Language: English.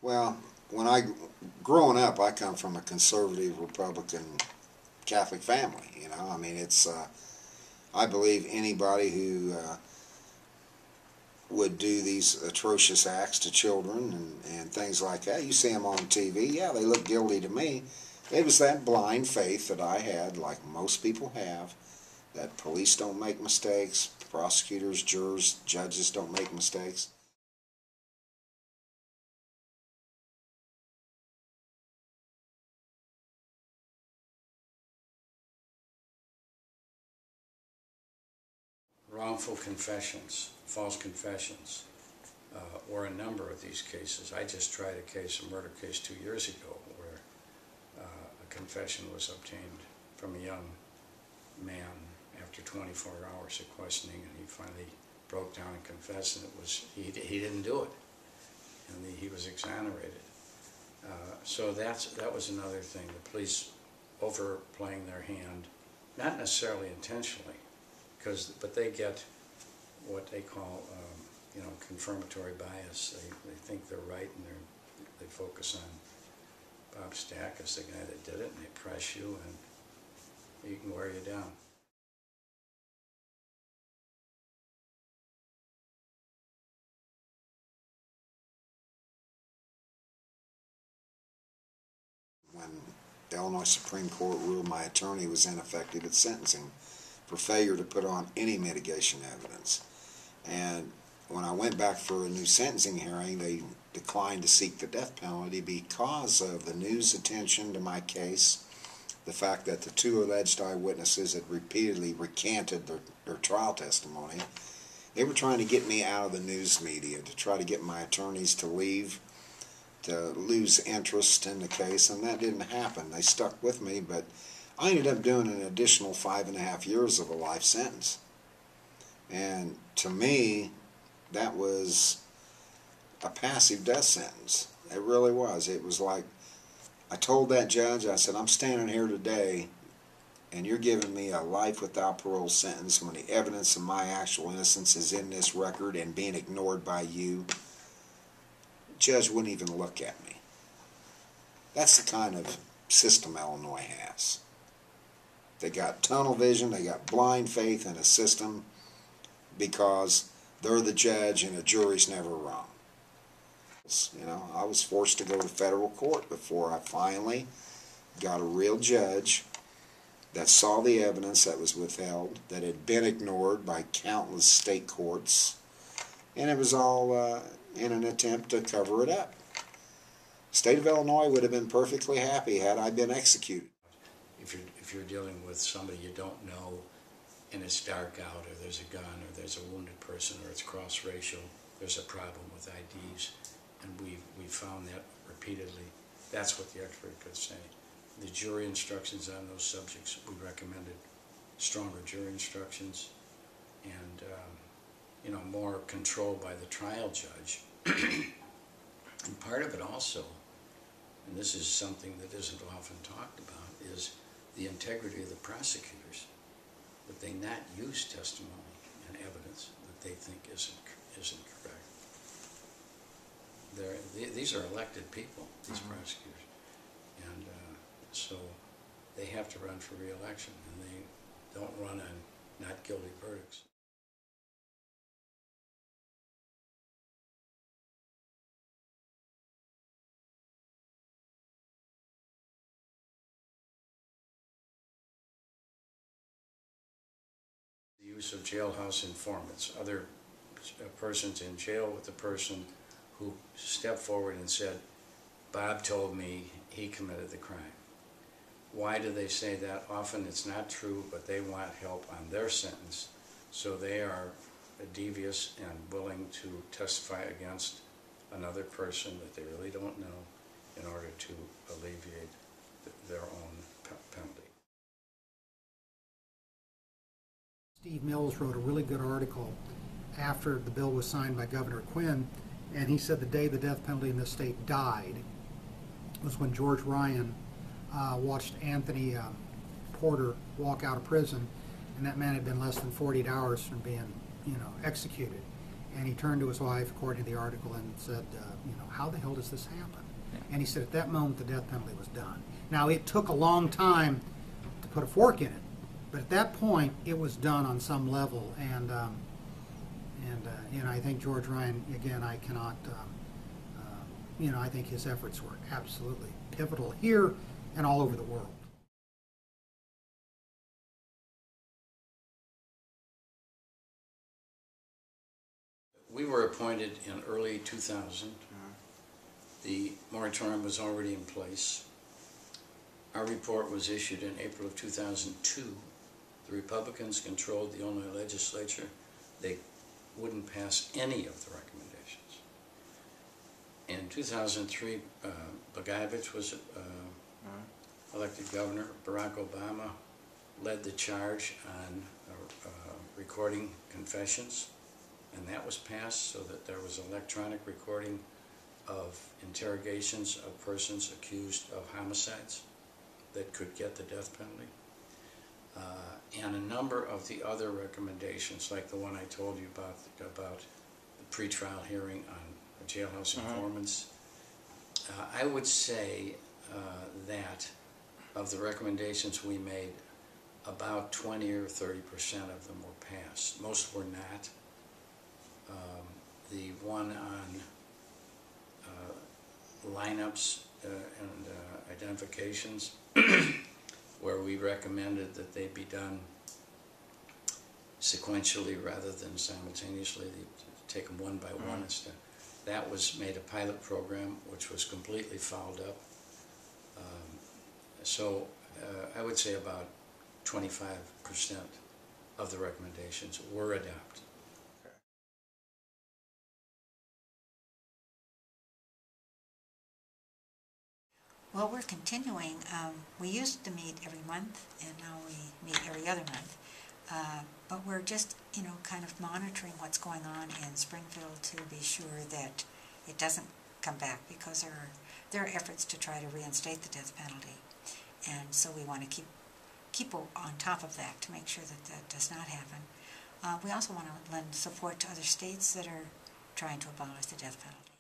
Well, growing up, I come from a conservative Republican Catholic family. You know, I mean, I believe anybody who would do these atrocious acts to children and things like that, you see them on TV, yeah, they look guilty to me. It was that blind faith that I had, like most people have, that police don't make mistakes, prosecutors, jurors, judges don't make mistakes. Wrongful confessions, false confessions, were a number of these cases. I just tried a murder case 2 years ago, where a confession was obtained from a young man after 24 hours of questioning, and he finally broke down and confessed, and he didn't do it, and he was exonerated. So that was another thing. The police overplaying their hand, not necessarily intentionally, but they get what they call, confirmatory bias. They think they're right, and they focus on Bob Stack as the guy that did it, and they press you, and he can wear you down. When the Illinois Supreme Court ruled my attorney was ineffective at sentencing for failure to put on any mitigation evidence. And when I went back for a new sentencing hearing, they declined to seek the death penalty because of the news attention to my case, the fact that the two alleged eyewitnesses had repeatedly recanted their trial testimony. They were trying to get me out of the news media, to try to get my attorneys to leave, to lose interest in the case, and that didn't happen. They stuck with me, but I ended up doing an additional 5.5 years of a life sentence. And to me, that was a passive death sentence. It really was. It was like, I told that judge, I said, I'm standing here today and you're giving me a life without parole sentence when the evidence of my actual innocence is in this record and being ignored by you. The judge wouldn't even look at me. That's the kind of system Illinois has. They got tunnel vision, they got blind faith in a system because they're the judge and a jury's never wrong. You know, I was forced to go to federal court before I finally got a real judge that saw the evidence that was withheld, that had been ignored by countless state courts, and it was all in an attempt to cover it up. The state of Illinois would have been perfectly happy had I been executed. If you're dealing with somebody you don't know, and it's dark out, or there's a gun, or there's a wounded person, or it's cross-racial, there's a problem with IDs, and we've found that repeatedly. That's what the expert could say. The jury instructions on those subjects, we recommended stronger jury instructions, and more control by the trial judge. And part of it also, and this is something that isn't often talked about, is the integrity of the prosecutors. That they not use testimony and evidence that they think isn't correct. These are elected people, these prosecutors, and so they have to run for re-election, and they don't run on not guilty verdicts. The use of jailhouse informants, other persons in jail with the person who stepped forward and said, Bob told me he committed the crime. Why do they say that? Often it's not true, but they want help on their sentence, so they are devious and willing to testify against another person that they really don't know in order to alleviate their own penalty. Steve Mills wrote a really good article after the bill was signed by Governor Quinn, and he said the day the death penalty in this state died was when George Ryan watched Anthony Porter walk out of prison, and that man had been less than 48 hours from being, executed. And he turned to his wife, according to the article, and said, how the hell does this happen? Yeah. And he said at that moment the death penalty was done. Now, it took a long time to put a fork in it, but at that point it was done on some level. And I think George Ryan, again, I cannot, I think his efforts were absolutely pivotal here and all over the world. We were appointed in early 2000. The moratorium was already in place. Our report was issued in April of 2002. The Republicans controlled the Illinois legislature. They wouldn't pass any of the recommendations. In 2003, Blagojevich was elected governor. Barack Obama led the charge on recording confessions, and that was passed so that there was electronic recording of interrogations of persons accused of homicides that could get the death penalty. And a number of the other recommendations, like the one I told you about the pretrial hearing on jailhouse informants. I would say that of the recommendations we made, about 20 or 30% of them were passed. Most were not. The one on lineups and identifications, where we recommended that they be done sequentially rather than simultaneously, take them one by one instead. That was made a pilot program, which was completely fouled up. So I would say about 25% of the recommendations were adopted. Well, we're continuing. We used to meet every month, and now we meet every other month. But we're just, kind of monitoring what's going on in Springfield to be sure that it doesn't come back, because there are efforts to try to reinstate the death penalty. And so we want to keep on top of that to make sure that that does not happen. We also want to lend support to other states that are trying to abolish the death penalty.